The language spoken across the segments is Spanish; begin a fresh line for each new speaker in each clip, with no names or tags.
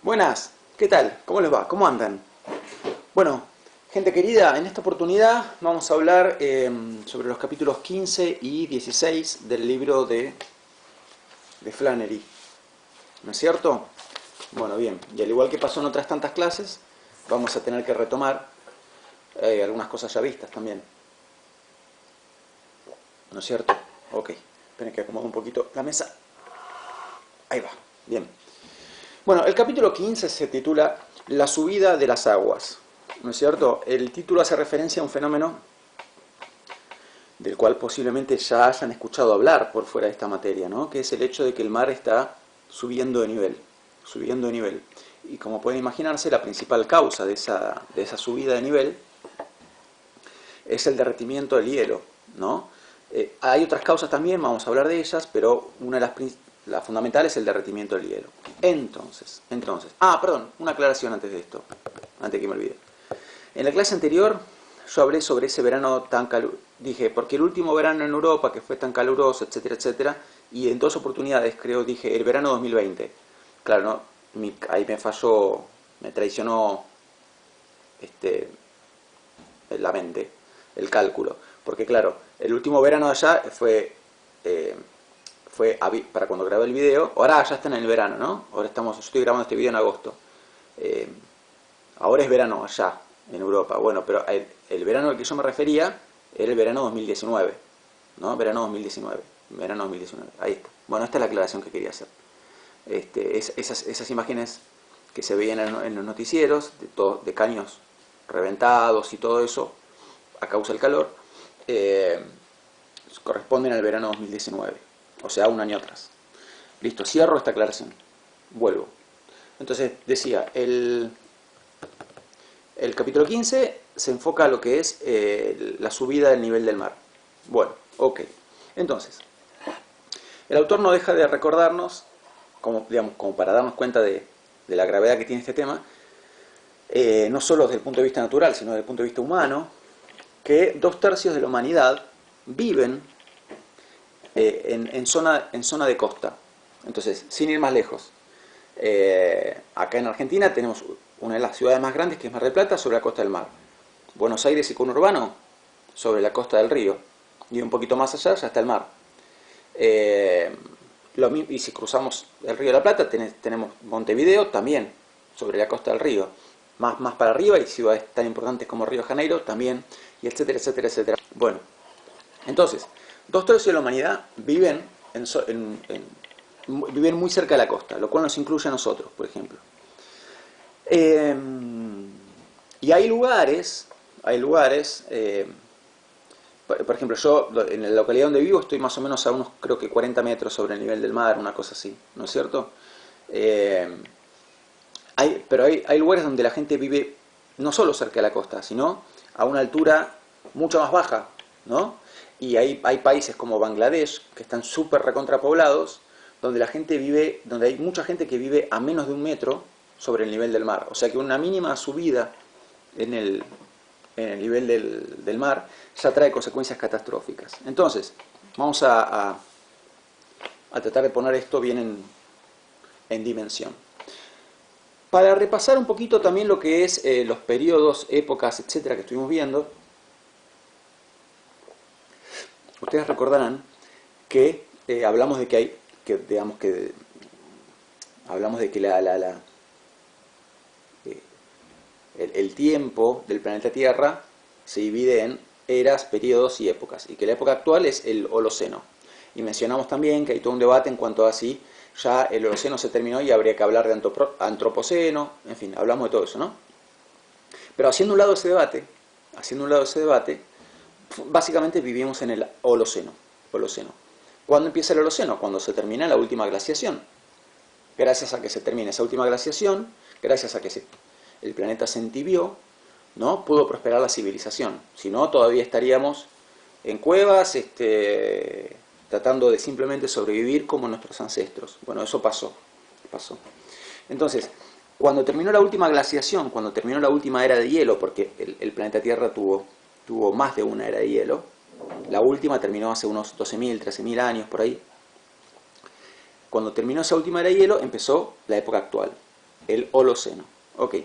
Buenas, ¿qué tal? ¿Cómo les va? ¿Cómo andan? Bueno, gente querida, en esta oportunidad vamos a hablar sobre los capítulos 15 y 16 del libro de Flannery, ¿no es cierto? Bueno, bien, y al igual que pasó en otras tantas clases, vamos a tener que retomar algunas cosas ya vistas también, ¿no es cierto? Ok, esperen que acomodo un poquito la mesa. Ahí va, bien. Bueno, el capítulo 15 se titula La subida de las aguas, ¿no es cierto? El título hace referencia a un fenómeno del cual posiblemente ya hayan escuchado hablar por fuera de esta materia, ¿no? Que es el hecho de que el mar está subiendo de nivel, subiendo de nivel. Y como pueden imaginarse, la principal causa de esa subida de nivel es el derretimiento del hielo, ¿no? Hay otras causas también, vamos a hablar de ellas, pero una de las fundamentales es el derretimiento del hielo. Entonces, perdón, una aclaración antes de esto, antes que me olvide. En la clase anterior yo hablé sobre ese verano tan caluroso, dije, porque el último verano en Europa que fue tan caluroso, etcétera, etcétera, y en dos oportunidades creo, dije, el verano 2020. Claro, ¿no? Ahí me falló, me traicionó la mente, el cálculo. Porque claro, el último verano de allá para cuando grabé el video. Ahora ya está en el verano, ¿no? Yo estoy grabando este video en agosto. Eh, Ahora es verano allá, en Europa. Bueno, pero el verano al que yo me refería era el verano 2019, ¿no? Verano 2019. Verano 2019. Ahí está. Bueno, esta es la aclaración que quería hacer. Esas imágenes que se veían en los noticieros, de caños reventados y todo eso, a causa del calor, corresponden al verano 2019, o sea, un año atrás. Listo, cierro esta aclaración. Vuelvo. Entonces, decía, el capítulo 15 se enfoca a lo que es la subida del nivel del mar. Bueno, ok. Entonces, el autor no deja de recordarnos, como para darnos cuenta de la gravedad que tiene este tema, no solo desde el punto de vista natural, sino desde el punto de vista humano, que 2/3 de la humanidad viven en zona de costa. Entonces, sin ir más lejos, acá en Argentina tenemos una de las ciudades más grandes, que es Mar del Plata, sobre la costa del mar. Buenos Aires y conurbano, sobre la costa del río. Y un poquito más allá ya está el mar. Y si cruzamos el río de la Plata, tenemos Montevideo también, sobre la costa del río. Más para arriba, y ciudades tan importantes como Río de Janeiro también, y etcétera, etcétera, etcétera. Bueno, entonces, 2/3 de la humanidad viven viven muy cerca de la costa, lo cual nos incluye a nosotros, por ejemplo. Y hay lugares, por ejemplo, yo en la localidad donde vivo estoy más o menos a unos, creo que 40 metros sobre el nivel del mar, una cosa así, ¿no es cierto? Pero hay lugares donde la gente vive no solo cerca de la costa, sino a una altura mucho más baja, ¿no? Y hay países como Bangladesh, que están súper recontrapoblados, donde hay mucha gente que vive a menos de 1 metro sobre el nivel del mar. O sea que una mínima subida en el nivel del mar ya trae consecuencias catastróficas. Entonces, vamos a tratar de poner esto bien en dimensión. Para repasar un poquito también lo que es los periodos, épocas, etcétera, que estuvimos viendo, ustedes recordarán que hablamos de que hablamos de que el tiempo del planeta Tierra se divide en eras, periodos y épocas, y que la época actual es el Holoceno. Y mencionamos también que hay todo un debate en cuanto a si ya el Holoceno se terminó y habría que hablar de Antropoceno, en fin, hablamos de todo eso, ¿no? Pero haciendo un lado ese debate, básicamente vivimos en el Holoceno. ¿Cuándo empieza el Holoceno? Cuando se termina la última glaciación. Gracias a que se termine esa última glaciación, gracias a que el planeta se entibió, ¿no? Pudo prosperar la civilización. Si no, todavía estaríamos en cuevas, tratando de simplemente sobrevivir como nuestros ancestros. Bueno, eso pasó. Entonces, cuando terminó la última glaciación, cuando terminó la última era de hielo, porque el planeta Tierra tuvo más de una era de hielo, la última terminó hace unos 12.000, 13.000 años por ahí. Cuando terminó esa última era de hielo, empezó la época actual. el Holoceno. Ok.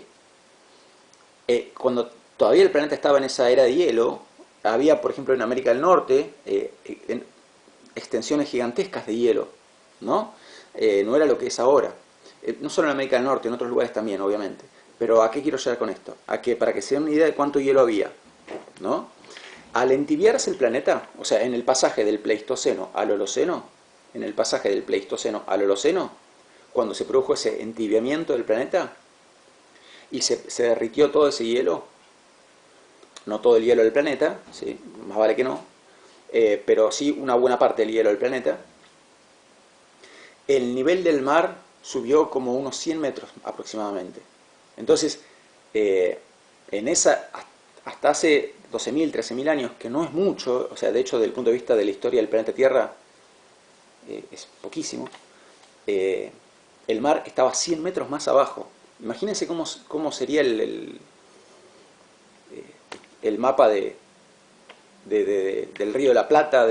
Cuando todavía el planeta estaba en esa era de hielo, había, por ejemplo, en América del Norte, extensiones gigantescas de hielo, ¿no? No era lo que es ahora. No solo en América del Norte, en otros lugares también, obviamente. Pero ¿a qué quiero llegar con esto? A que, para que se den una idea de cuánto hielo había, ¿no? Al entibiarse el planeta, o sea, en el pasaje del Pleistoceno al Holoceno, cuando se produjo ese entibiamiento del planeta y se derritió todo ese hielo, no todo el hielo del planeta, ¿sí? Más vale que no, pero sí una buena parte del hielo del planeta, el nivel del mar subió como unos 100 metros aproximadamente. Entonces, hasta hace 12.000, 13.000 años, que no es mucho, o sea, de hecho, desde el punto de vista de la historia del planeta Tierra, es poquísimo, el mar estaba 100 metros más abajo. Imagínense cómo sería el mapa del Río de la Plata,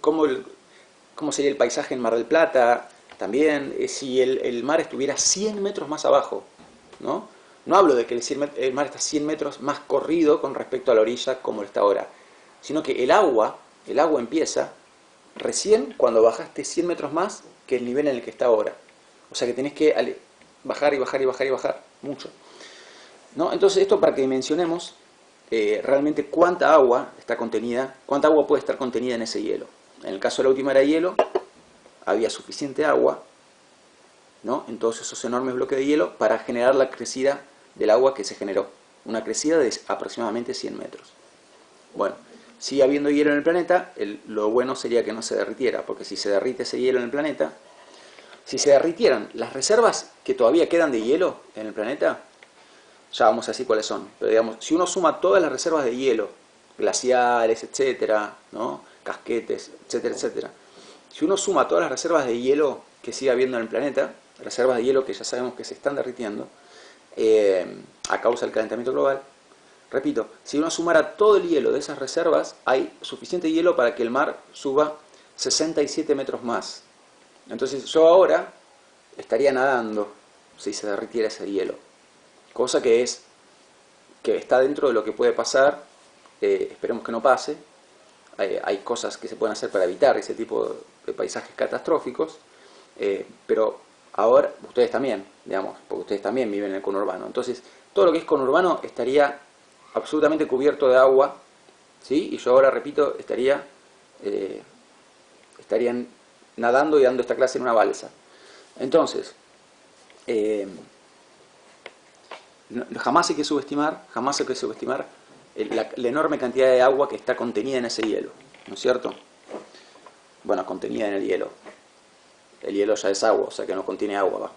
cómo sería el paisaje en Mar del Plata, también si el mar estuviera 100 metros más abajo, ¿no? No hablo de que el mar está 100 metros más corrido con respecto a la orilla como está ahora, sino que el agua empieza recién cuando bajaste 100 metros más que el nivel en el que está ahora. O sea que tenés que bajar y bajar y bajar y bajar, mucho, ¿no? Entonces esto para que dimensionemos realmente cuánta agua puede estar contenida en ese hielo. En el caso de la última era de hielo, había suficiente agua, ¿no?, en todos esos enormes bloques de hielo para generar la crecida del agua que se generó. Una crecida de aproximadamente 100 metros. Bueno, sigue habiendo hielo en el planeta, lo bueno sería que no se derritiera, porque si se derrite ese hielo en el planeta, si se derritieran las reservas que todavía quedan de hielo en el planeta, ya vamos a decir cuáles son, pero digamos, si uno suma todas las reservas de hielo, glaciares, etcétera, ¿no?, casquetes, etcétera, etcétera, si uno suma todas las reservas de hielo que sigue habiendo en el planeta, reservas de hielo que ya sabemos que se están derritiendo a causa del calentamiento global, repito, si uno sumara todo el hielo de esas reservas, hay suficiente hielo para que el mar suba 67 metros más. Entonces yo ahora estaría nadando si se derritiera ese hielo, cosa que está dentro de lo que puede pasar. Esperemos que no pase. Hay cosas que se pueden hacer para evitar ese tipo de paisajes catastróficos, pero ahora ustedes también, digamos, porque ustedes también viven en el conurbano. Entonces, todo lo que es conurbano estaría absolutamente cubierto de agua, ¿sí? Y yo ahora, repito, estarían nadando y dando esta clase en una balsa. Entonces, jamás hay que subestimar la enorme cantidad de agua que está contenida en ese hielo, ¿no es cierto? Bueno, contenida en el hielo. El hielo ya es agua, o sea que no contiene agua, va.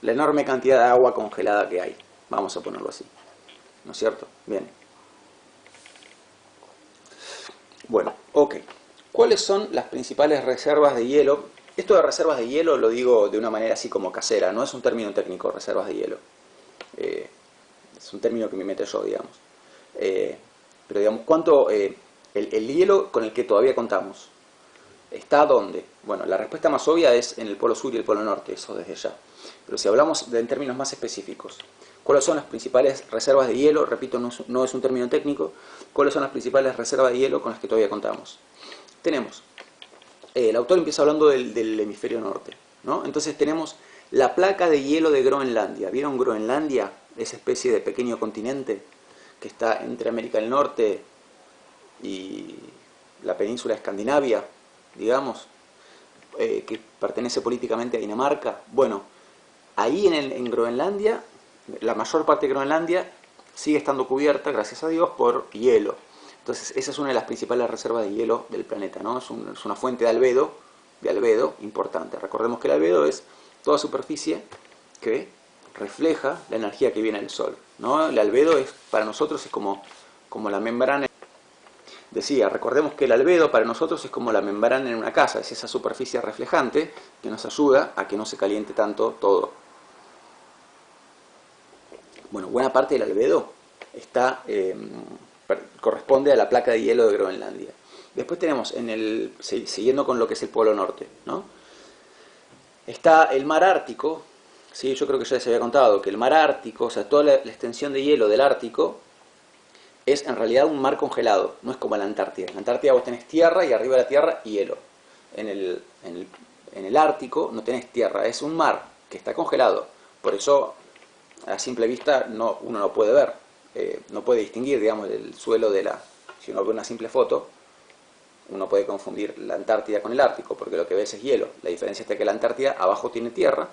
La enorme cantidad de agua congelada que hay, vamos a ponerlo así, ¿no es cierto? Bien. Bueno, ok. ¿Cuáles son las principales reservas de hielo? Esto de reservas de hielo lo digo de una manera así como casera, no es un término técnico, reservas de hielo. Es un término que me meto yo, digamos. Pero digamos, ¿cuánto el hielo con el que todavía contamos está dónde? Bueno, la respuesta más obvia es en el polo sur y el polo norte, eso desde ya. Pero si hablamos en términos más específicos, ¿cuáles son las principales reservas de hielo? Repito, no es un término técnico. ¿Cuáles son las principales reservas de hielo con las que todavía contamos? Tenemos, el autor empieza hablando del hemisferio norte, ¿no? Entonces tenemos la placa de hielo de Groenlandia. ¿Vieron Groenlandia? Esa especie de pequeño continente que está entre América del Norte y la península Escandinavia, digamos, que pertenece políticamente a Dinamarca. Bueno, ahí en Groenlandia, la mayor parte de Groenlandia sigue estando cubierta, gracias a Dios, por hielo. Entonces esa es una de las principales reservas de hielo del planeta, ¿no? Es una fuente de albedo importante. Recordemos que el albedo es toda superficie que refleja la energía que viene del sol, ¿no? El albedo para nosotros es como la membrana. Decía, recordemos que el albedo para nosotros es como la membrana en una casa, es esa superficie reflejante que nos ayuda a que no se caliente tanto todo. Bueno, buena parte del albedo corresponde a la placa de hielo de Groenlandia. Después tenemos, siguiendo con lo que es el polo norte, ¿no?, está el mar Ártico, Sí, yo creo que ya les había contado que el mar Ártico, o sea, toda la extensión de hielo del Ártico, es en realidad un mar congelado, no es como la Antártida. En la Antártida vos tenés tierra y arriba de la tierra hielo. En el Ártico no tenés tierra, es un mar que está congelado. Por eso, a simple vista, uno no puede ver, no puede distinguir, digamos, el suelo de la... Si uno ve una simple foto, uno puede confundir la Antártida con el Ártico, porque lo que ves es hielo. La diferencia es que la Antártida abajo tiene tierra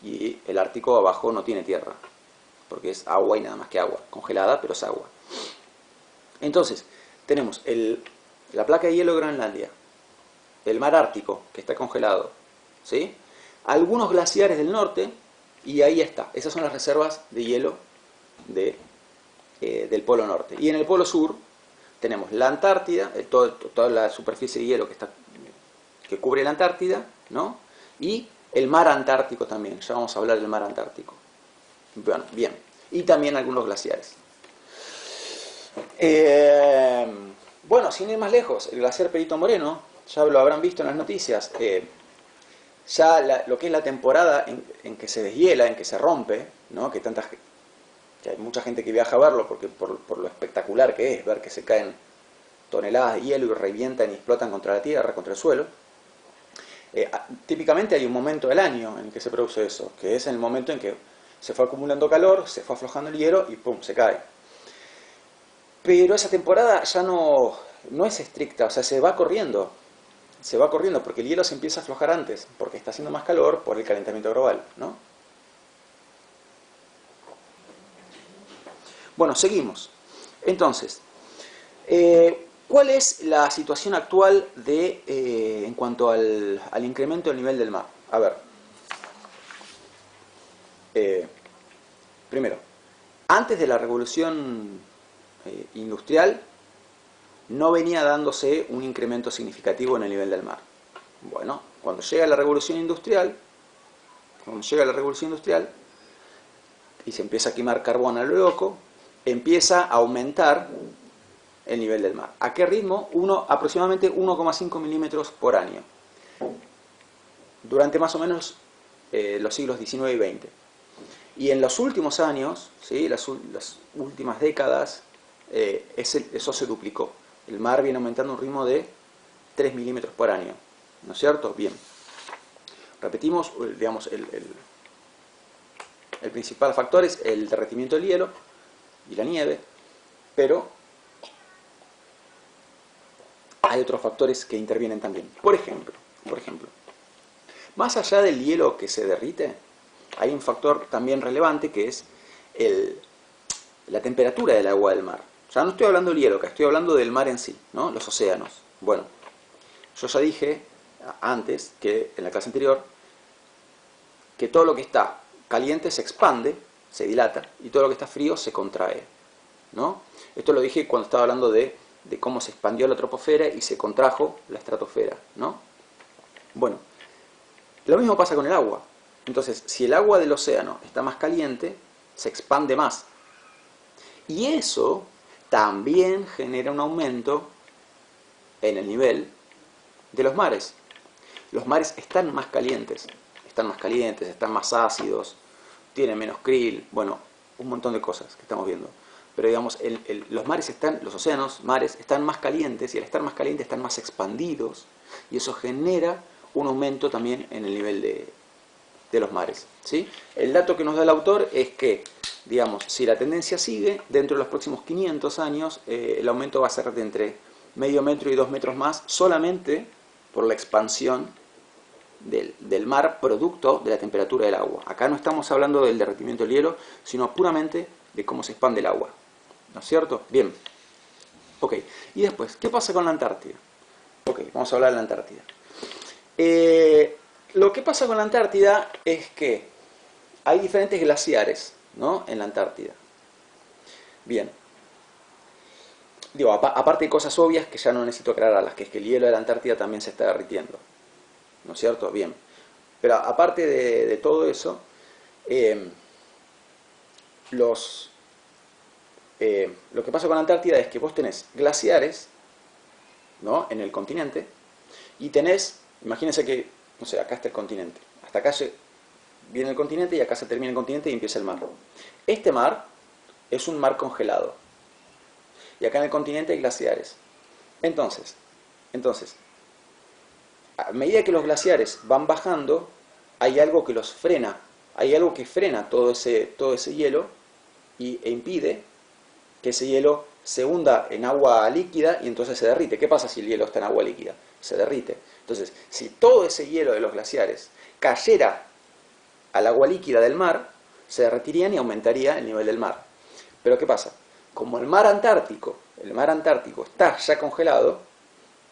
y el Ártico abajo no tiene tierra, porque es agua y nada más que agua, congelada, pero es agua. Entonces, tenemos la placa de hielo de Groenlandia, el mar Ártico, que está congelado, ¿sí? Algunos glaciares del norte, y ahí está. Esas son las reservas de hielo del Polo Norte. Y en el Polo Sur tenemos la Antártida, toda la superficie de hielo que cubre la Antártida, ¿no? Y el mar Antártico también, ya vamos a hablar del mar Antártico. Bueno, bien. Y también algunos glaciares. Bueno, sin ir más lejos, el glaciar Perito Moreno, ya lo habrán visto en las noticias, ya lo que es la temporada en que se deshiela, en que se rompe, ¿no? Que hay mucha gente que viaja a verlo porque por lo espectacular que es ver que se caen toneladas de hielo y revientan y explotan contra la tierra, contra el suelo. Típicamente hay un momento del año en que se produce eso, que es el momento en que se fue acumulando calor, se fue aflojando el hielo y ¡pum!, se cae. Pero esa temporada ya no es estricta, o sea, se va corriendo porque el hielo se empieza a aflojar antes, porque está haciendo más calor por el calentamiento global, ¿no? Bueno, seguimos. Entonces, ¿cuál es la situación actual en cuanto al incremento del nivel del mar? A ver, primero, antes de la revolución industrial no venía dándose un incremento significativo en el nivel del mar. Bueno, cuando llega la revolución industrial y se empieza a quemar carbón a lo loco, empieza a aumentar el nivel del mar. ¿A qué ritmo? Aproximadamente 1,5 milímetros por año. Durante más o menos los siglos XIX y XX. Y en los últimos años, ¿sí? las últimas décadas, eso se duplicó. El mar viene aumentando a un ritmo de 3 milímetros por año. ¿No es cierto? Bien. Repetimos, digamos, el principal factor es el derretimiento del hielo y la nieve, pero hay otros factores que intervienen también. Por ejemplo, más allá del hielo que se derrite, hay un factor también relevante que es la temperatura del agua del mar. Ya no estoy hablando del hielo, que estoy hablando del mar en sí, ¿no? Los océanos. Bueno, yo ya dije antes, que en la clase anterior, que todo lo que está caliente se expande, se dilata, y todo lo que está frío se contrae, ¿no? Esto lo dije cuando estaba hablando de cómo se expandió la troposfera y se contrajo la estratosfera, ¿no? Bueno, lo mismo pasa con el agua. Entonces, si el agua del océano está más caliente, se expande más. Y eso también genera un aumento en el nivel de los mares. Los mares están más calientes, están más ácidos, tienen menos krill, bueno, un montón de cosas que estamos viendo. Pero digamos, los océanos, mares, están más calientes, y al estar más calientes están más expandidos, y eso genera un aumento también en el nivel de los mares, ¿sí? El dato que nos da el autor es que, digamos, si la tendencia sigue, dentro de los próximos 500 años, el aumento va a ser de entre medio metro y 2 metros más, solamente por la expansión del mar producto de la temperatura del agua. Acá no estamos hablando del derretimiento del hielo, sino puramente de cómo se expande el agua. ¿No es cierto? Bien. Ok. Y después, ¿qué pasa con la Antártida? Ok, vamos a hablar de la Antártida. Lo que pasa con la Antártida es que hay diferentes glaciares, ¿no?, en la Antártida. Bien. Digo, aparte de cosas obvias que ya no necesito aclararlas, que es que el hielo de la Antártida también se está derritiendo. ¿No es cierto? Bien. Pero aparte de todo eso, lo que pasa con la Antártida es que vos tenés glaciares, ¿no?, en el continente, y tenés, imagínense que, no sé, acá está el continente, hasta acá viene el continente y acá se termina el continente y empieza el mar. Este mar es un mar congelado. Y acá en el continente hay glaciares. Entonces, a medida que los glaciares van bajando, hay algo que los frena. Hay algo que frena todo ese hielo e impide que ese hielo se hunda en agua líquida y entonces se derrite. ¿Qué pasa si el hielo está en agua líquida? Se derrite. Entonces, si todo ese hielo de los glaciares cayera al agua líquida del mar, se derretirían y aumentaría el nivel del mar. Pero ¿qué pasa? Como el mar Antártico está ya congelado,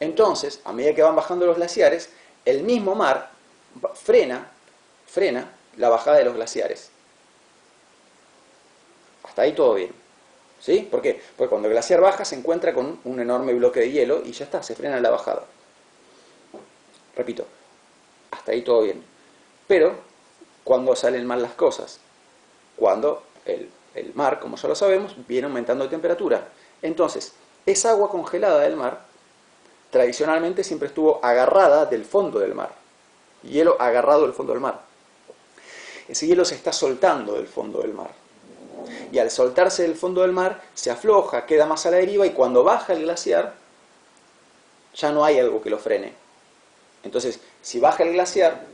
entonces, a medida que van bajando los glaciares, el mismo mar frena la bajada de los glaciares. Hasta ahí todo bien. ¿Sí? ¿Por qué? Porque cuando el glaciar baja se encuentra con un enorme bloque de hielo y ya está, se frena la bajada. Repito, hasta ahí todo bien. Pero, ¿cuándo salen mal las cosas? Cuando el mar, como ya lo sabemos, viene aumentando de temperatura. Entonces, esa agua congelada del mar, tradicionalmente siempre estuvo agarrada del fondo del mar. Hielo agarrado del fondo del mar. Ese hielo se está soltando del fondo del mar. Y al soltarse del fondo del mar, se afloja, queda más a la deriva y cuando baja el glaciar, ya no hay algo que lo frene. Entonces, si baja el glaciar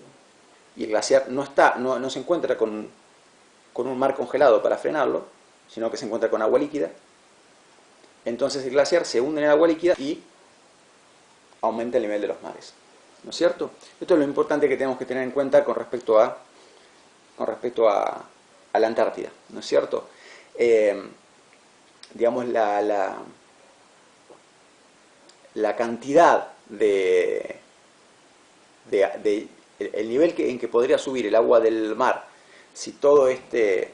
y el glaciar no se encuentra con un mar congelado para frenarlo, sino que se encuentra con agua líquida, entonces el glaciar se hunde en el agua líquida y aumenta el nivel de los mares. ¿No es cierto? Esto es lo importante que tenemos que tener en cuenta con respecto a la Antártida. ¿No es cierto? Digamos, la cantidad el nivel en que podría subir el agua del mar si todo este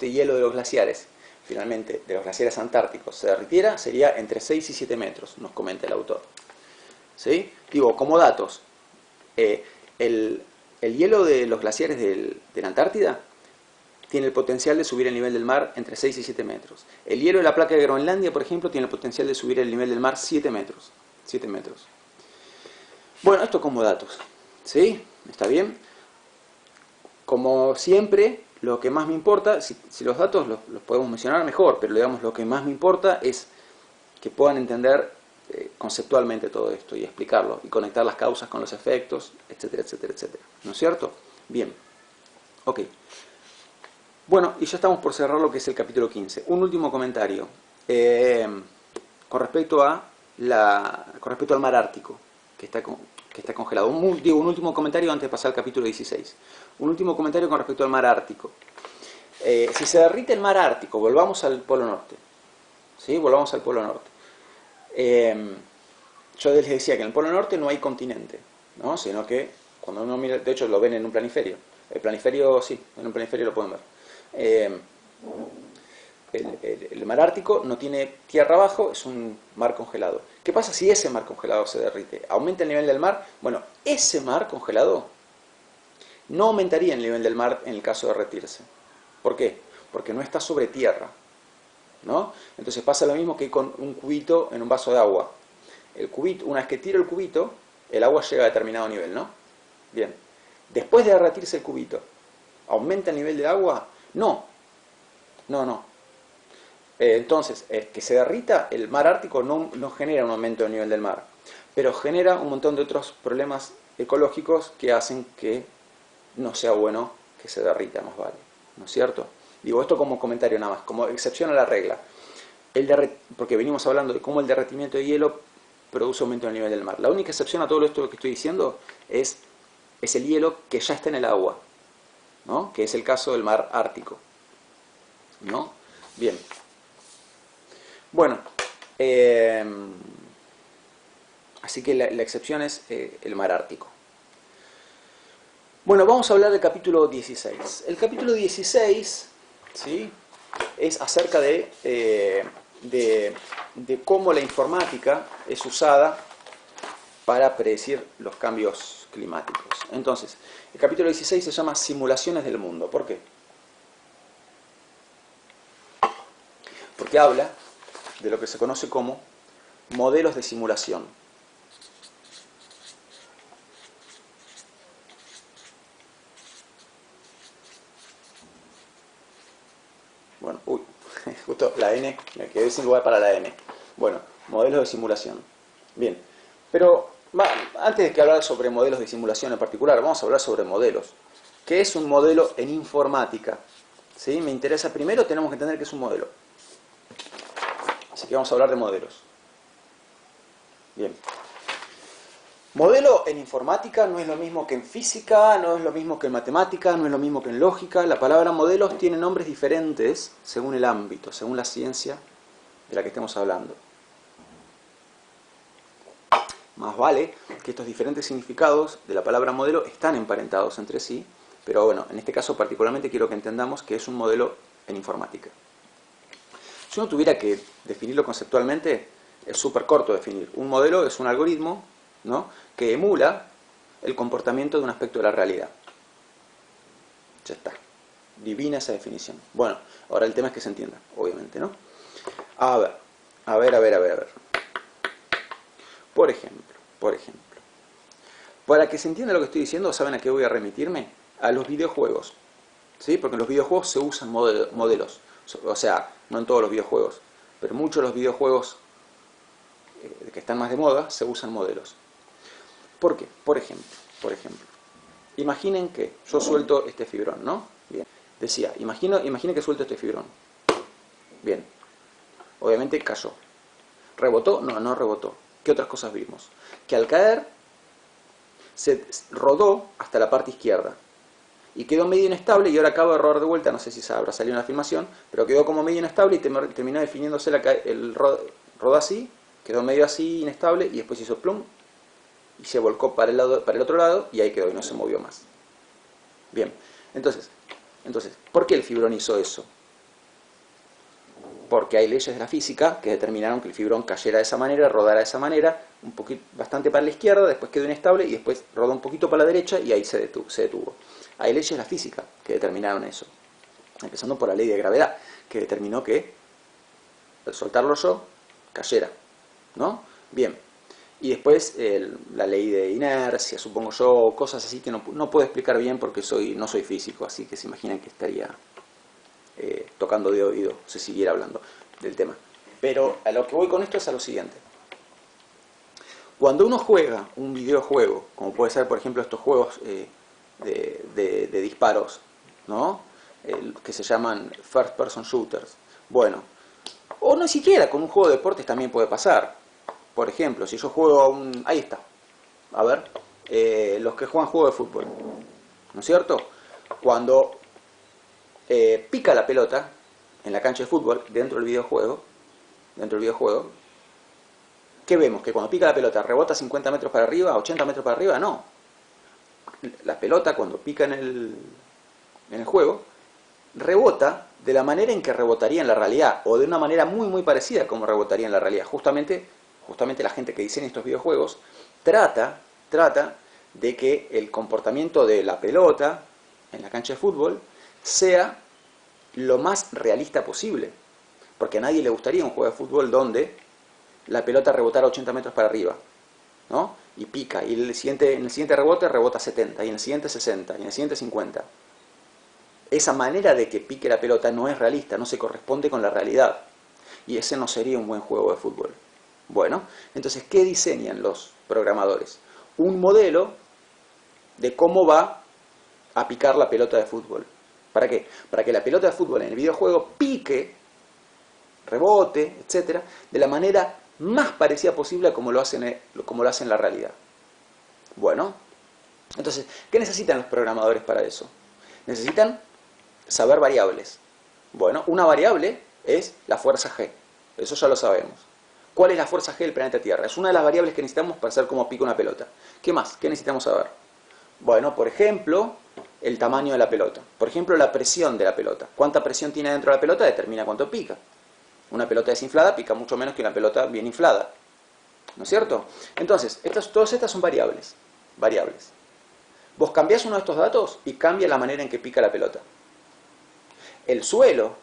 hielo de los glaciares, finalmente, de los glaciares antárticos, se derritiera, sería entre 6 y 7 metros, nos comenta el autor. ¿Sí? Digo, como datos, el hielo de los glaciares de la Antártida tiene el potencial de subir el nivel del mar entre 6 y 7 metros. El hielo de la placa de Groenlandia, por ejemplo, tiene el potencial de subir el nivel del mar 7 metros. 7 metros. Bueno, esto como datos. ¿Sí? ¿Está bien? Como siempre, lo que más me importa, si los datos los podemos mencionar mejor, pero digamos lo que más me importa es que puedan entender conceptualmente todo esto y explicarlo y conectar las causas con los efectos, etcétera, etcétera, etcétera. ¿No es cierto? Bien. Ok. Bueno, y ya estamos por cerrar lo que es el capítulo 15. Un último comentario con respecto al mar Ártico, que está congelado. Un último comentario antes de pasar al capítulo 16. Un último comentario con respecto al mar Ártico. Si se derrite el mar Ártico, volvamos al Polo Norte. ¿Sí? Volvamos al Polo Norte. Yo les decía que en el Polo Norte no hay continente, ¿no? Sino que cuando uno mira, de hecho lo ven en un planiferio. El planiferio, sí, en un planiferio lo pueden ver. El mar Ártico no tiene tierra abajo, es un mar congelado. ¿Qué pasa si ese mar congelado se derrite? ¿Aumenta el nivel del mar? Bueno, ese mar congelado no aumentaría el nivel del mar en el caso de derretirse. ¿Por qué? Porque no está sobre tierra, ¿no? Entonces pasa lo mismo que con un cubito en un vaso de agua. El cubito, una vez que tiro el cubito, el agua llega a determinado nivel, ¿no? Bien. Después de derretirse el cubito, ¿aumenta el nivel del agua? No. Entonces, que se derrita, el mar Ártico no genera un aumento del nivel del mar, pero genera un montón de otros problemas ecológicos que hacen que no sea bueno que se derrita, más vale. ¿No es cierto? Digo esto como comentario nada más, como excepción a la regla. Porque venimos hablando de cómo el derretimiento de hielo produce aumento del nivel del mar. La única excepción a todo esto que estoy diciendo es el hielo que ya está en el agua, ¿no? Que es el caso del mar Ártico, ¿no? Bien. Bueno, así que la excepción es el mar Ártico. Bueno, vamos a hablar del capítulo 16. El capítulo 16, ¿sí?, es acerca de cómo la informática es usada para predecir los cambios climáticos. Entonces, el capítulo 16 se llama Simulaciones del Mundo. ¿Por qué? Porque habla de lo que se conoce como modelos de simulación. Bueno, uy, justo la N, me quedé sin lugar para la N. Bueno, modelos de simulación. Bien, pero antes de que hablar sobre modelos de simulación en particular, vamos a hablar sobre modelos. ¿Qué es un modelo en informática? ¿Sí? Me interesa, primero tenemos que entender qué es un modelo. Así que vamos a hablar de modelos. Bien. Modelo en informática no es lo mismo que en física, no es lo mismo que en matemática, no es lo mismo que en lógica. La palabra modelos tiene nombres diferentes según el ámbito, según la ciencia de la que estemos hablando. Más vale que estos diferentes significados de la palabra modelo están emparentados entre sí, pero bueno, en este caso particularmente quiero que entendamos que es un modelo en informática. Si uno tuviera que definirlo conceptualmente, es súper corto definir. Un modelo es un algoritmo, ¿no?, que emula el comportamiento de un aspecto de la realidad. Ya está. Divina esa definición. Bueno, ahora el tema es que se entienda, obviamente, ¿no? A ver. Por ejemplo. Para que se entienda lo que estoy diciendo, ¿saben a qué voy a remitirme? A los videojuegos. ¿Sí? Porque en los videojuegos se usan modelos. O sea, no en todos los videojuegos, pero muchos de los videojuegos que están más de moda se usan modelos. ¿Por qué? Por ejemplo, imaginen que yo suelto este fibrón, ¿no? Bien. Decía, imaginen que suelto este fibrón. Bien. Obviamente cayó. ¿Rebotó? No, no rebotó. ¿Qué otras cosas vimos? Que al caer se rodó hasta la parte izquierda y quedó medio inestable, y ahora acabo de rodar de vuelta, no sé si habrá salido una filmación, pero quedó como medio inestable y terminó definiéndose el rodó así, quedó medio así inestable y después hizo plum y se volcó para el otro lado y ahí quedó y no se movió más. Bien, entonces, ¿por qué el fibrón hizo eso? Porque hay leyes de la física que determinaron que el fibrón cayera de esa manera, rodara de esa manera, bastante para la izquierda, después quedó inestable y después rodó un poquito para la derecha y ahí se detuvo. Hay leyes de la física que determinaron eso. Empezando por la ley de gravedad, que determinó que al soltarlo yo, cayera, ¿no? Bien. Y después la ley de inercia, supongo yo, cosas así que no puedo explicar bien porque no soy físico, así que se imaginan que estaría tocando de oído si siguiera hablando del tema. Pero a lo que voy con esto es a lo siguiente. Cuando uno juega un videojuego, como puede ser por ejemplo estos juegos de disparos, ¿no?, que se llaman first person shooters, bueno, o no siquiera con un juego de deportes también puede pasar. Por ejemplo, si yo juego a un... Ahí está. A ver, los que juegan juego de fútbol, ¿no es cierto? Cuando pica la pelota en la cancha de fútbol, dentro del videojuego, ¿qué vemos? Que cuando pica la pelota rebota 50 metros para arriba, 80 metros para arriba, no. La pelota cuando pica en el juego, rebota de la manera en que rebotaría en la realidad, o de una manera muy muy parecida a como rebotaría en la realidad. Justamente la gente que diseña estos videojuegos trata de que el comportamiento de la pelota en la cancha de fútbol sea lo más realista posible, porque a nadie le gustaría un juego de fútbol donde la pelota rebotara 80 metros para arriba, ¿no? Y pica, y en el siguiente rebote rebota 70, y en el siguiente 60, y en el siguiente 50. Esa manera de que pique la pelota no es realista, no se corresponde con la realidad, y ese no sería un buen juego de fútbol. Bueno, entonces, ¿qué diseñan los programadores? Un modelo de cómo va a picar la pelota de fútbol. ¿Para qué? Para que la pelota de fútbol en el videojuego pique, rebote, etcétera, de la manera más parecida posible a como lo hacen en la realidad. Bueno, entonces, ¿qué necesitan los programadores para eso? Necesitan saber variables. Bueno, una variable es la fuerza G. Eso ya lo sabemos. ¿Cuál es la fuerza G del planeta Tierra? Es una de las variables que necesitamos para saber cómo pica una pelota. ¿Qué más? ¿Qué necesitamos saber? Bueno, por ejemplo, el tamaño de la pelota. Por ejemplo, la presión de la pelota. ¿Cuánta presión tiene dentro de la pelota? Determina cuánto pica. Una pelota desinflada pica mucho menos que una pelota bien inflada. ¿No es cierto? Entonces, todas estas son variables. Vos cambiás uno de estos datos y cambia la manera en que pica la pelota. El suelo,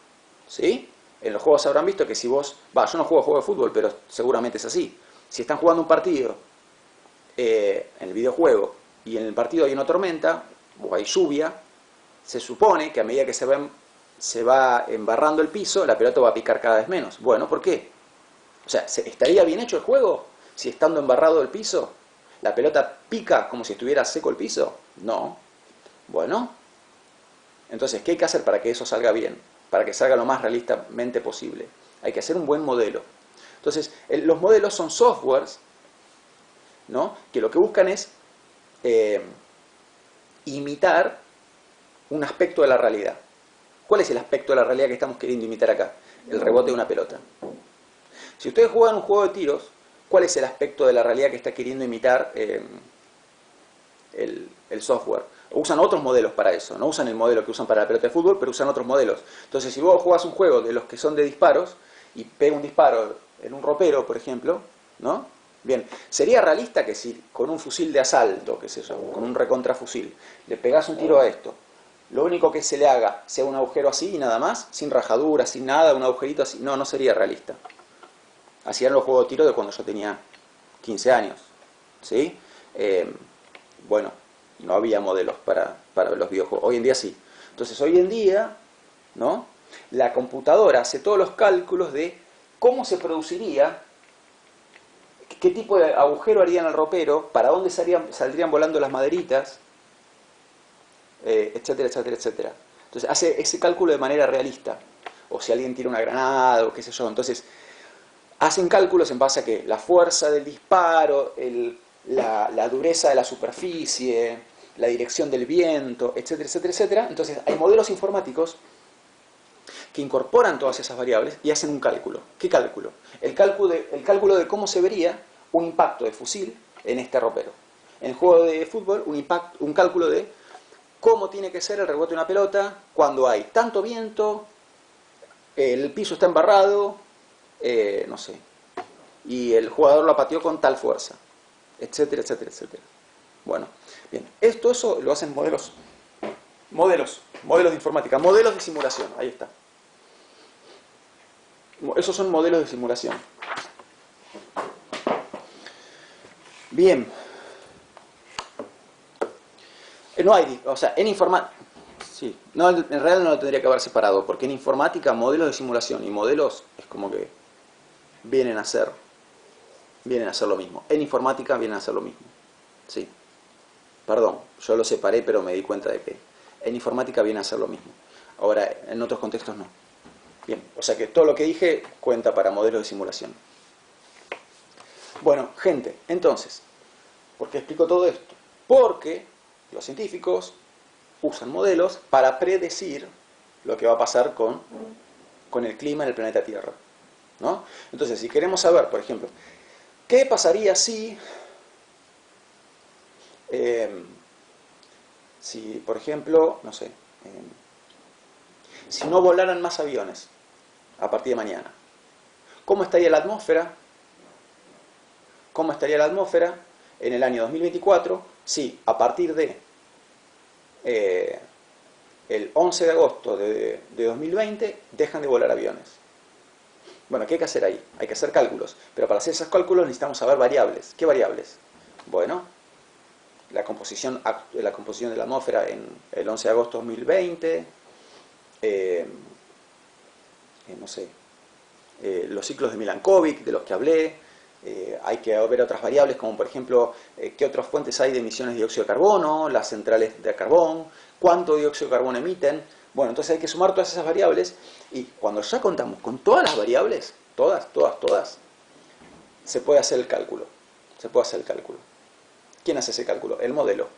¿sí? En los juegos habrán visto que si vos... yo no juego de fútbol, pero seguramente es así. Si están jugando un partido en el videojuego y en el partido hay una tormenta o hay lluvia, se supone que a medida que se van se va embarrando el piso, la pelota va a picar cada vez menos. Bueno, ¿por qué? O sea, ¿estaría bien hecho el juego si estando embarrado el piso, la pelota pica como si estuviera seco el piso? No. Bueno, entonces, ¿qué hay que hacer para que eso salga bien? Para que salga lo más realistamente posible. Hay que hacer un buen modelo. Entonces, los modelos son softwares, ¿no?, que lo que buscan es imitar un aspecto de la realidad. ¿Cuál es el aspecto de la realidad que estamos queriendo imitar acá? El rebote de una pelota. Si ustedes juegan un juego de tiros, ¿cuál es el aspecto de la realidad que está queriendo imitar el software? Usan otros modelos para eso, no usan el modelo que usan para la pelota de fútbol, pero usan otros modelos. Entonces, si vos jugás un juego de los que son de disparos y pega un disparo en un ropero, por ejemplo, ¿no? Bien, ¿sería realista que si con un fusil de asalto, qué sé yo, con un recontrafusil, le pegás un tiro a esto, lo único que se le haga sea un agujero así y nada más, sin rajadura, sin nada, un agujerito así? No, no sería realista. Así eran los juegos de tiro de cuando yo tenía 15 años, ¿sí? Bueno, no había modelos para los videojuegos. Hoy en día sí. Entonces, hoy en día, ¿no?, la computadora hace todos los cálculos de cómo se produciría, qué tipo de agujero haría en el ropero, para dónde saldrían volando las maderitas, etcétera, etcétera, etcétera. Entonces, hace ese cálculo de manera realista. O si alguien tira una granada, o qué sé yo. Entonces, hacen cálculos en base a que la fuerza del disparo, la dureza de la superficie, la dirección del viento, etcétera, etcétera, etcétera. Entonces, hay modelos informáticos que incorporan todas esas variables y hacen un cálculo. ¿Qué cálculo? El cálculo de cómo se vería un impacto de fusil en este ropero. En el juego de fútbol, un cálculo de cómo tiene que ser el rebote de una pelota cuando hay tanto viento, el piso está embarrado, no sé, y el jugador la pateó con tal fuerza, etcétera, etcétera, etcétera. Bueno, bien, eso lo hacen modelos de informática, modelos de simulación, ahí está. Esos son modelos de simulación. Bien. No hay, o sea, en informática, sí, no, en realidad no lo tendría que haber separado, porque en informática modelos de simulación y modelos es como que vienen a ser lo mismo. En informática vienen a ser lo mismo. Sí. Perdón, yo lo separé, pero me di cuenta de que en informática viene a ser lo mismo. Ahora, en otros contextos no. Bien, o sea que todo lo que dije cuenta para modelos de simulación. Bueno, gente, entonces, ¿por qué explico todo esto? Porque los científicos usan modelos para predecir lo que va a pasar con el clima en el planeta Tierra, ¿no? Entonces, si queremos saber, por ejemplo, ¿qué pasaría si, por ejemplo, no sé, si no volaran más aviones a partir de mañana? ¿Cómo estaría la atmósfera? ¿Cómo estaría la atmósfera en el año 2024 si a partir de el 11 de agosto de 2020 dejan de volar aviones? Bueno, ¿qué hay que hacer ahí? Hay que hacer cálculos, pero para hacer esos cálculos necesitamos saber variables. ¿Qué variables? Bueno, la composición de la atmósfera en el 11 de agosto de 2020, no sé, los ciclos de Milankovitch, de los que hablé. Hay que ver otras variables, como por ejemplo, qué otras fuentes hay de emisiones de dióxido de carbono, las centrales de carbón, cuánto dióxido de carbono emiten. Bueno, entonces hay que sumar todas esas variables, y cuando ya contamos con todas las variables, todas, se puede hacer el cálculo. ¿Quién hace ese cálculo? El modelo.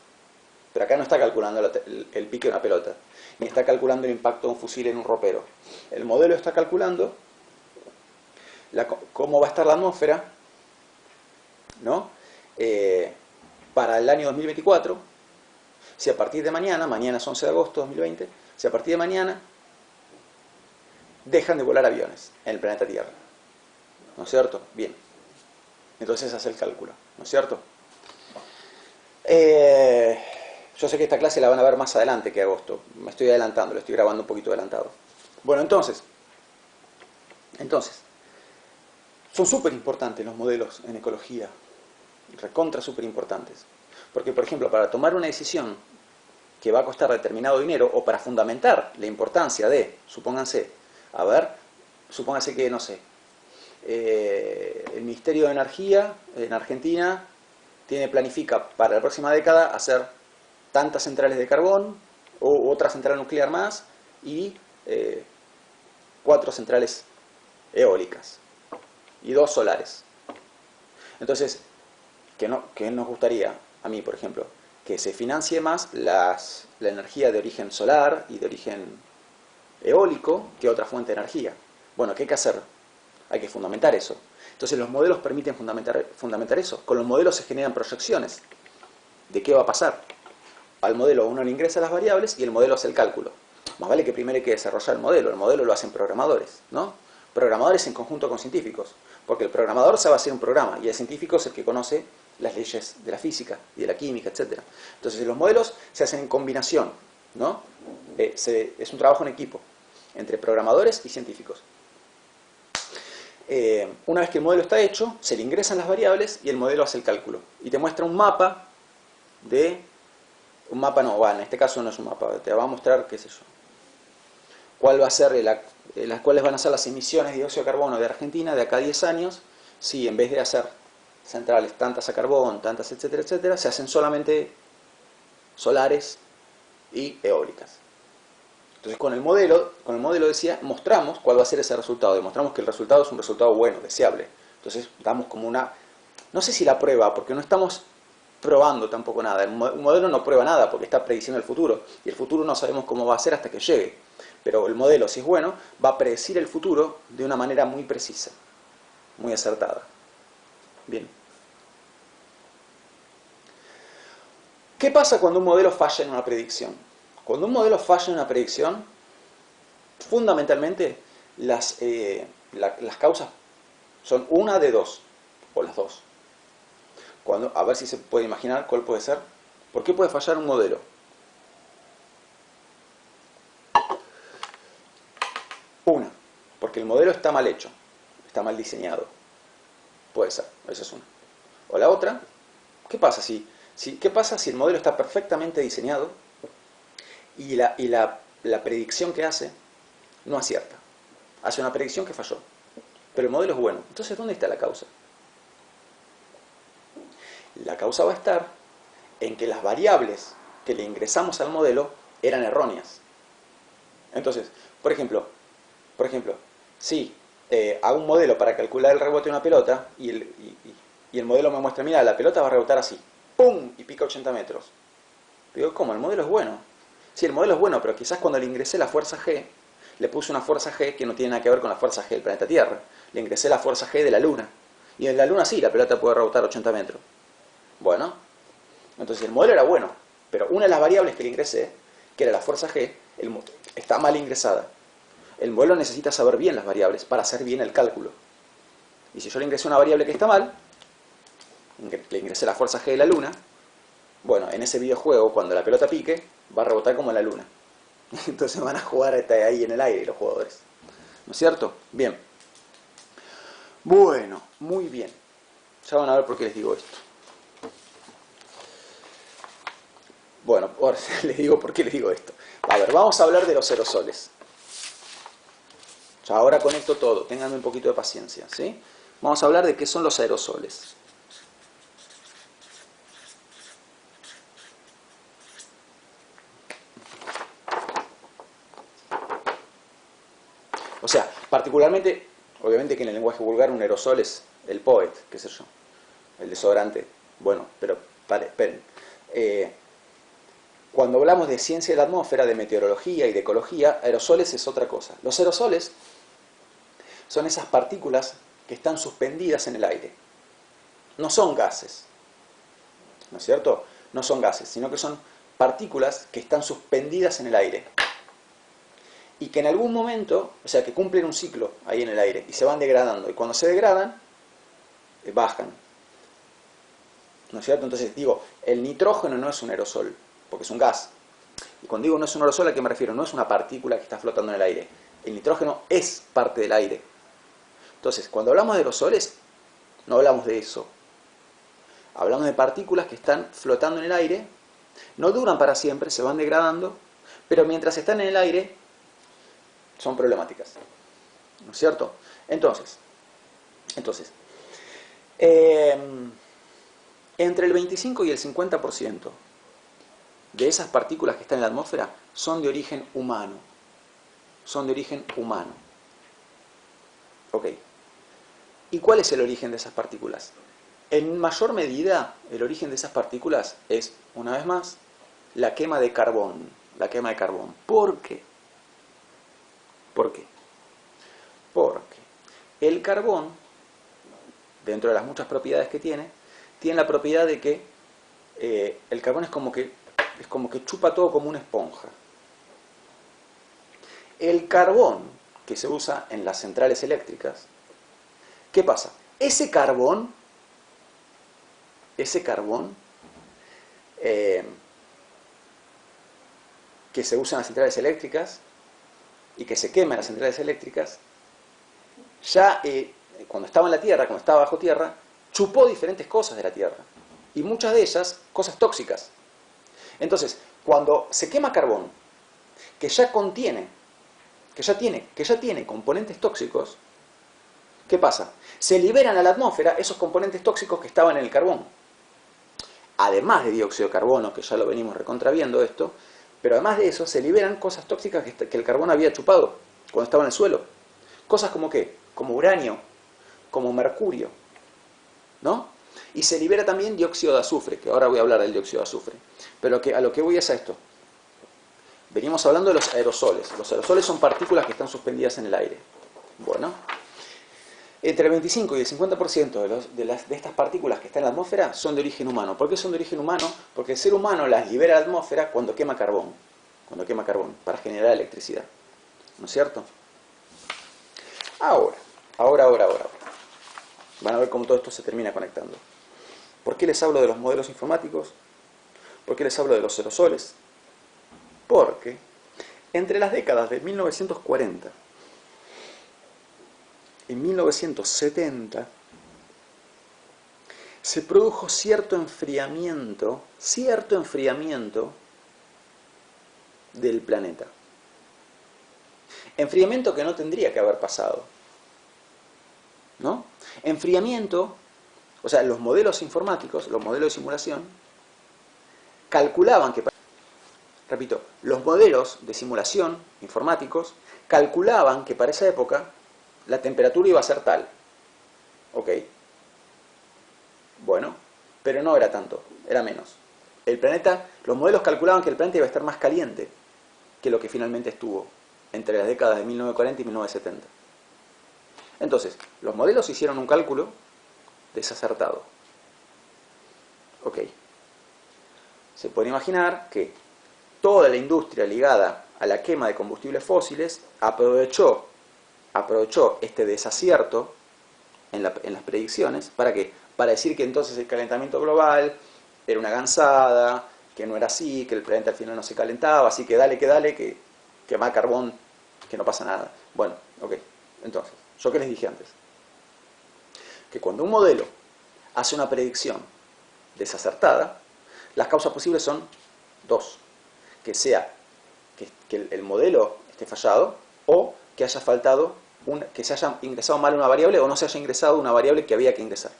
Pero acá no está calculando el pique de una pelota, ni está calculando el impacto de un fusil en un ropero. El modelo está calculando cómo va a estar la atmósfera, ¿no? Para el año 2024, si a partir de mañana es 11 de agosto de 2020, si a partir de mañana dejan de volar aviones en el planeta Tierra. ¿No es cierto? Bien. Entonces hace el cálculo, ¿no es cierto? Yo sé que esta clase la van a ver más adelante que agosto. Me estoy adelantando, lo estoy grabando un poquito adelantado. Bueno, entonces son súper importantes los modelos en ecología. Recontra súper importantes. Porque, por ejemplo, para tomar una decisión que va a costar determinado dinero, o para fundamentar la importancia de, supónganse, supónganse que, no sé, el Ministerio de Energía en Argentina planifica para la próxima década hacer tantas centrales de carbón, o otra central nuclear más, y 4 centrales eólicas y 2 solares. Entonces, ¿qué nos gustaría? A mí, por ejemplo, que se financie más la energía de origen solar y de origen eólico que otra fuente de energía. Bueno, ¿qué hay que hacer? Hay que fundamentar eso. Entonces los modelos permiten fundamentar eso. Con los modelos se generan proyecciones de qué va a pasar. Al modelo uno le ingresa las variables y el modelo hace el cálculo. Más vale que primero hay que desarrollar el modelo lo hacen programadores, ¿no? Programadores en conjunto con científicos, porque el programador sabe hacer un programa y el científico es el que conoce las leyes de la física y de la química, etc. Entonces los modelos se hacen en combinación, ¿no? Es un trabajo en equipo entre programadores y científicos. Una vez que el modelo está hecho, se le ingresan las variables y el modelo hace el cálculo. Y te muestra un mapa de... Un mapa no, en este caso no es un mapa, te va a mostrar, qué sé yo, cuál va a ser cuáles van a ser las emisiones de dióxido de carbono de Argentina de acá a 10 años, si en vez de hacer centrales tantas a carbón, tantas, etcétera, etcétera, se hacen solamente solares y eólicas. Entonces con el modelo decía, mostramos cuál va a ser ese resultado, demostramos que el resultado es un resultado bueno, deseable. Entonces damos como una, no sé si la prueba, porque no estamos probando tampoco nada. Un modelo no prueba nada porque está prediciendo el futuro, y el futuro no sabemos cómo va a ser hasta que llegue. Pero el modelo, si es bueno, va a predecir el futuro de una manera muy precisa, muy acertada. Bien. ¿Qué pasa cuando un modelo falla en una predicción? Cuando un modelo falla en una predicción, fundamentalmente las causas son una de dos, o las dos. A ver si se puede imaginar cuál puede ser. ¿Por qué puede fallar un modelo? Una, porque el modelo está mal hecho, está mal diseñado. Puede ser, esa es una. O la otra, ¿qué pasa si el modelo está perfectamente diseñado y la predicción que hace no acierta? Hace una predicción que falló, pero el modelo es bueno. Entonces, ¿dónde está la causa? La causa va a estar en que las variables que le ingresamos al modelo eran erróneas. Entonces, por ejemplo, si hago un modelo para calcular el rebote de una pelota y el modelo me muestra, mira, la pelota va a rebotar así, ¡pum! Y pica 80 metros. Digo, ¿cómo? El modelo es bueno. Sí, el modelo es bueno, pero quizás cuando le ingresé la fuerza G, le puse una fuerza G que no tiene nada que ver con la fuerza G del planeta Tierra. Le ingresé la fuerza G de la Luna. Y en la Luna sí, la pelota puede rebotar 80 metros. Bueno, entonces el modelo era bueno, pero una de las variables que le ingresé, que era la fuerza G, está mal ingresada. El modelo necesita saber bien las variables para hacer bien el cálculo. Y si yo le ingresé una variable que está mal, le ingresé la fuerza G de la Luna, bueno, en ese videojuego, cuando la pelota pique, va a rebotar como en la Luna. Entonces van a jugar ahí en el aire los jugadores. ¿No es cierto? Bien. Bueno, muy bien. Ya van a ver por qué les digo esto. Bueno, ahora les digo por qué les digo esto. A ver, vamos a hablar de los aerosoles. Ya ahora conecto todo, ténganme un poquito de paciencia, ¿sí? Vamos a hablar de qué son los aerosoles. O sea, particularmente, obviamente que en el lenguaje vulgar un aerosol es el POET, qué sé yo, el desodorante. Bueno, pero esperen. Cuando hablamos de ciencia de la atmósfera, de meteorología y de ecología, aerosoles es otra cosa. Los aerosoles son esas partículas que están suspendidas en el aire. No son gases, ¿no es cierto? No son gases, sino que son partículas que están suspendidas en el aire. Y que en algún momento, o sea, que cumplen un ciclo ahí en el aire y se van degradando. Y cuando se degradan, bajan. ¿No es cierto? Entonces digo, el nitrógeno no es un aerosol, porque es un gas. Y cuando digo no es un aerosol, ¿a qué me refiero? No es una partícula que está flotando en el aire. El nitrógeno es parte del aire. Entonces, cuando hablamos de aerosoles, no hablamos de eso. Hablamos de partículas que están flotando en el aire No duran para siempre, se van degradando, pero mientras están en el aire son problemáticas. ¿No es cierto? Entonces entre el 25 y el 50% de esas partículas que están en la atmósfera son de origen humano. Son de origen humano. Ok. ¿Y cuál es el origen de esas partículas? En mayor medida, el origen de esas partículas es, una vez más, la quema de carbón. La quema de carbón. ¿Por qué? ¿Por qué? Porque el carbón, dentro de las muchas propiedades que tiene la propiedad de que el carbón es como que chupa todo como una esponja. El carbón que se usa en las centrales eléctricas, ¿qué pasa? Ese carbón que se usa en las centrales eléctricas y que se quema en las centrales eléctricas, ya cuando estaba en la Tierra, cuando estaba bajo tierra, chupó diferentes cosas de la Tierra. Y muchas de ellas, cosas tóxicas. Entonces, cuando se quema carbón, que ya tiene componentes tóxicos, ¿qué pasa? Se liberan a la atmósfera esos componentes tóxicos que estaban en el carbón. Además de dióxido de carbono, que ya lo venimos recontraviendo esto, pero además de eso se liberan cosas tóxicas que el carbón había chupado cuando estaba en el suelo. Cosas como ¿qué? Como uranio, como mercurio, ¿no? Y se libera también dióxido de azufre, que ahora voy a hablar del dióxido de azufre. Pero a lo que voy es a esto. Venimos hablando de los aerosoles. Los aerosoles son partículas que están suspendidas en el aire. Bueno, entre el 25 y el 50% de estas partículas que están en la atmósfera son de origen humano. ¿Por qué son de origen humano? Porque el ser humano las libera a la atmósfera cuando quema carbón. Cuando quema carbón, para generar electricidad. ¿No es cierto? Ahora. Van a ver cómo todo esto se termina conectando. ¿Por qué les hablo de los modelos informáticos? ¿Por qué les hablo de los aerosoles? Porque entre las décadas de 1940 y 1970 se produjo cierto enfriamiento del planeta. Enfriamiento que no tendría que haber pasado, ¿no? Enfriamiento, o sea, los modelos informáticos, los modelos de simulación, calculaban que, repito, los modelos de simulación informáticos calculaban que para esa época la temperatura iba a ser tal. ¿Ok? Bueno, pero no era tanto, era menos. Los modelos calculaban que el planeta iba a estar más caliente que lo que finalmente estuvo entre las décadas de 1940 y 1970. Entonces, los modelos hicieron un cálculo desacertado. Ok. Se puede imaginar que toda la industria ligada a la quema de combustibles fósiles aprovechó este desacierto en las predicciones. ¿Para qué? Para decir que entonces el calentamiento global era una gansada, que no era así, que el planeta al final no se calentaba, así que dale, que quema carbón, que no pasa nada. Bueno, ok. Entonces, ¿yo qué les dije antes? Que cuando un modelo hace una predicción desacertada, las causas posibles son dos. Que sea que el modelo esté fallado o que haya faltado, que se haya ingresado mal una variable o no se haya ingresado una variable que había que ingresar.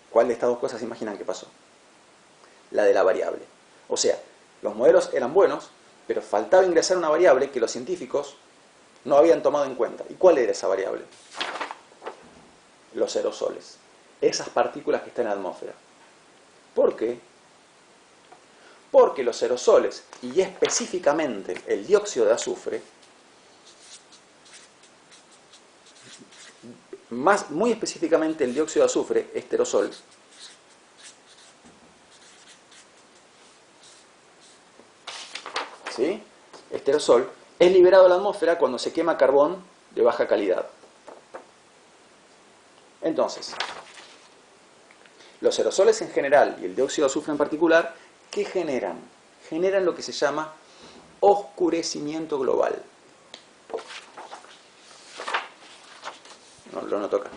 ¿Cuál de estas dos cosas imaginan que pasó? La de la variable. O sea, los modelos eran buenos, pero faltaba ingresar una variable que los científicos no habían tomado en cuenta. ¿Y cuál era esa variable? Los aerosoles. Esas partículas que están en la atmósfera. ¿Por qué? Porque los aerosoles, y específicamente el dióxido de azufre, muy específicamente el dióxido de azufre, este aerosol, ¿sí? Este aerosol es liberado a la atmósfera cuando se quema carbón de baja calidad. Entonces, los aerosoles en general y el dióxido de azufre en particular, ¿qué generan? Generan lo que se llama oscurecimiento global. No, lo noto acá.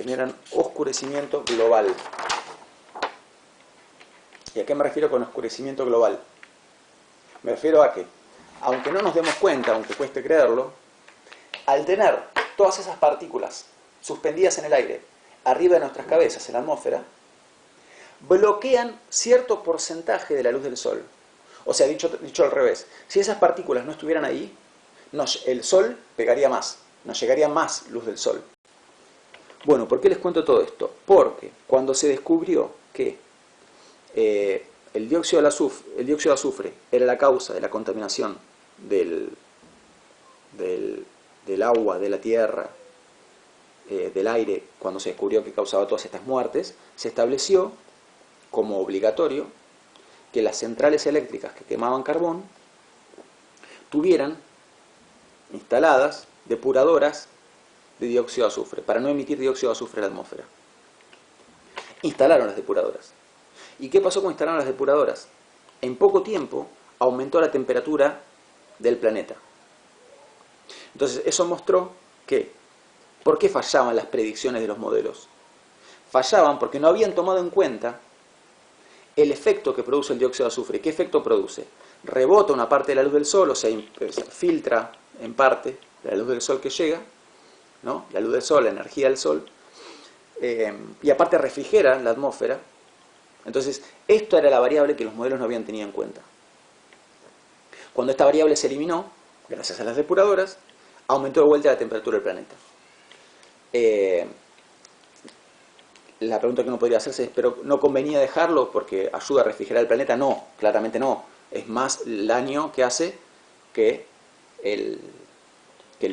generan oscurecimiento global. ¿Y a qué me refiero con oscurecimiento global? Me refiero a que, aunque no nos demos cuenta, aunque cueste creerlo, al tener todas esas partículas suspendidas en el aire, arriba de nuestras cabezas, en la atmósfera, bloquean cierto porcentaje de la luz del Sol. O sea, dicho al revés, si esas partículas no estuvieran ahí, el Sol pegaría más, nos llegaría más luz del Sol. Bueno, ¿por qué les cuento todo esto? Porque cuando se descubrió que el dióxido de azufre era la causa de la contaminación del agua, de la tierra, del aire, cuando se descubrió que causaba todas estas muertes, se estableció como obligatorio que las centrales eléctricas que quemaban carbón tuvieran instaladas depuradoras de dióxido de azufre, para no emitir dióxido de azufre a la atmósfera. Instalaron las depuradoras. ¿Y qué pasó con instalar las depuradoras? En poco tiempo aumentó la temperatura del planeta. Entonces eso mostró que, ¿por qué fallaban las predicciones de los modelos? Fallaban porque no habían tomado en cuenta el efecto que produce el dióxido de azufre. ¿Qué efecto produce? Rebota una parte de la luz del Sol, o sea, filtra en parte la luz del Sol que llega, ¿no? La luz del Sol, la energía del Sol, y aparte refrigera la atmósfera. Entonces, esto era la variable que los modelos no habían tenido en cuenta. Cuando esta variable se eliminó, gracias a las depuradoras, aumentó de vuelta la temperatura del planeta. La pregunta que uno podría hacerse es, ¿pero no convenía dejarlo porque ayuda a refrigerar el planeta? No, claramente no. Es más el daño que hace que el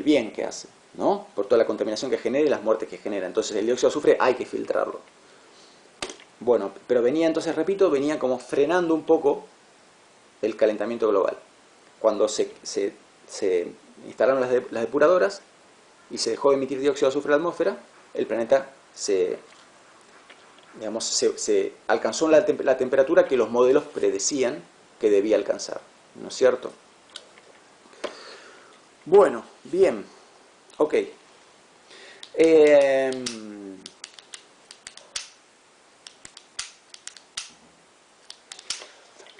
bien que hace, ¿no? Por toda la contaminación que genera y las muertes que genera. Entonces el dióxido de azufre hay que filtrarlo. Bueno, pero venía, entonces repito, venía como frenando un poco el calentamiento global. Cuando se instalaron las depuradoras y se dejó de emitir dióxido de azufre a la atmósfera, el planeta se alcanzó la temperatura que los modelos predecían que debía alcanzar, ¿no es cierto? Bueno, bien, ok.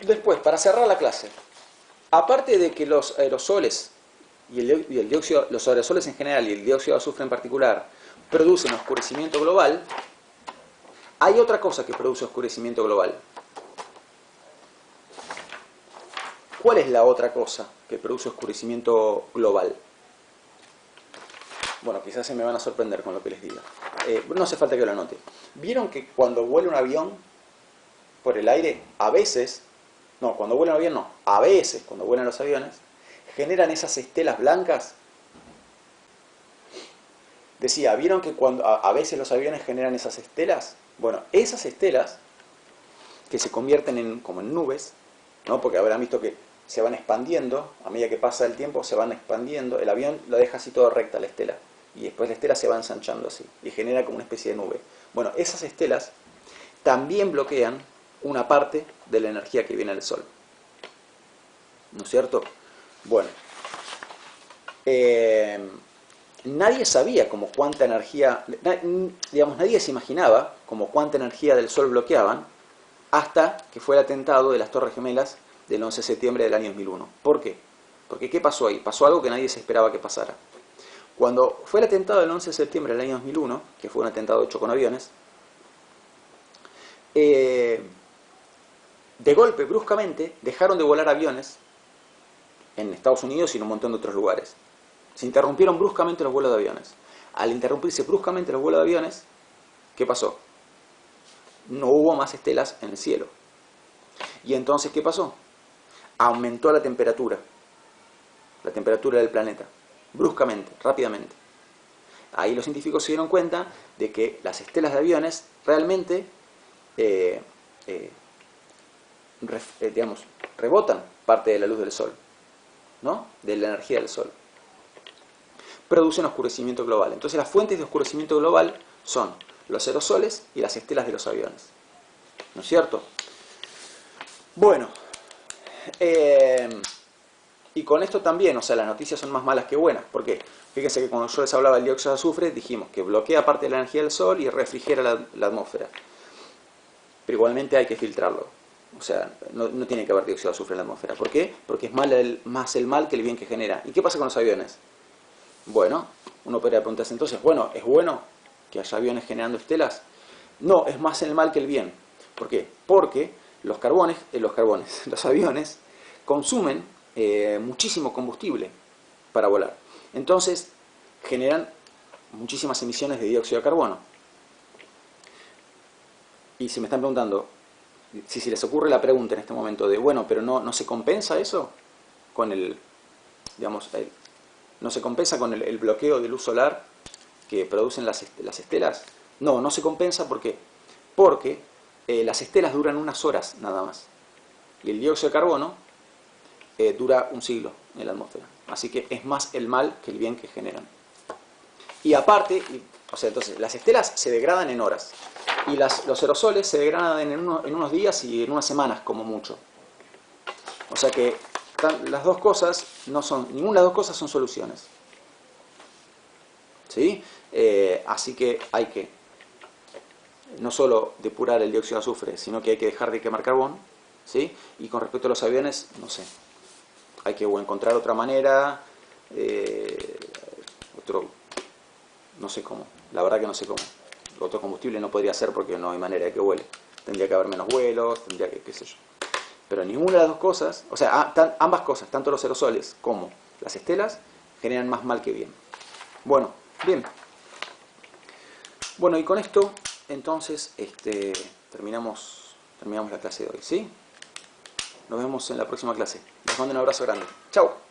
Después, para cerrar la clase, aparte de que los aerosoles y el dióxido, los aerosoles en general y el dióxido de azufre en particular producen oscurecimiento global, hay otra cosa que produce oscurecimiento global. ¿Cuál es la otra cosa que produce oscurecimiento global? Bueno, quizás se me van a sorprender con lo que les diga. No hace falta que lo anote. ¿Vieron que cuando vuela un avión por el aire, a veces, no, cuando vuela un avión no, a veces cuando vuelan los aviones, generan esas estelas blancas? Decía, ¿vieron que cuando a veces los aviones generan esas estelas? Bueno, esas estelas que se convierten como en nubes, ¿no? Porque habrán visto que se van expandiendo, a medida que pasa el tiempo se van expandiendo, el avión lo deja así todo recta la estela, y después la estela se va ensanchando así, y genera como una especie de nube. Bueno, esas estelas también bloquean una parte de la energía que viene del Sol, ¿no es cierto? Bueno, nadie sabía como cuánta energía, digamos, nadie se imaginaba como cuánta energía del Sol bloqueaban hasta que fue el atentado de las Torres Gemelas del 11 de septiembre del año 2001. ¿Por qué? Porque ¿qué pasó ahí? Pasó algo que nadie se esperaba que pasara. Cuando fue el atentado del 11 de septiembre del año 2001, que fue un atentado hecho con aviones, de golpe, bruscamente, dejaron de volar aviones en Estados Unidos y en un montón de otros lugares. Se interrumpieron bruscamente los vuelos de aviones. Al interrumpirse bruscamente los vuelos de aviones, ¿qué pasó? No hubo más estelas en el cielo. ¿Y entonces qué pasó? Aumentó la temperatura del planeta, bruscamente, rápidamente. Ahí los científicos se dieron cuenta de que las estelas de aviones realmente rebotan parte de la luz del Sol, ¿no? De la energía del Sol. Producen oscurecimiento global. Entonces las fuentes de oscurecimiento global son los aerosoles y las estelas de los aviones, ¿no es cierto? Bueno, Y con esto también, o sea, las noticias son más malas que buenas. ¿Por qué? Fíjense que cuando yo les hablaba del dióxido de azufre, dijimos que bloquea parte de la energía del sol y refrigera la atmósfera. Pero igualmente hay que filtrarlo. O sea, no tiene que haber dióxido de azufre en la atmósfera. ¿Por qué? Porque es más el mal que el bien que genera. ¿Y qué pasa con los aviones? Bueno, uno podría preguntarse entonces, bueno, ¿es bueno que haya aviones generando estelas? No, es más el mal que el bien. ¿Por qué? Porque los aviones consumen muchísimo combustible para volar. Entonces, generan muchísimas emisiones de dióxido de carbono. Y si me están preguntando, si les ocurre la pregunta en este momento de, bueno, pero no se compensa eso con no se compensa con el bloqueo de luz solar que producen las estelas. No se compensa. ¿Por qué? Porque las estelas duran unas horas nada más. Y el dióxido de carbono dura un siglo en la atmósfera. Así que es más el mal que el bien que generan. Y aparte, o sea, entonces las estelas se degradan en horas. Y los aerosoles se degradan en unos días y en unas semanas como mucho. O sea que las dos cosas ninguna de las dos cosas son soluciones. ¿Sí? Así que hay que no solo depurar el dióxido de azufre, sino que hay que dejar de quemar carbón. ¿Sí? Y con respecto a los aviones, no sé. Hay que encontrar otra manera, no sé cómo. La verdad que no sé cómo. Otro combustible no podría ser porque no hay manera de que vuele. Tendría que haber menos vuelos, tendría que, qué sé yo. Pero ninguna de las dos cosas, o sea, ambas cosas, tanto los aerosoles como las estelas, generan más mal que bien. Bueno, bien. Bueno, y con esto, entonces, terminamos la clase de hoy, ¿sí? Nos vemos en la próxima clase. Les mando un abrazo grande. ¡Chao!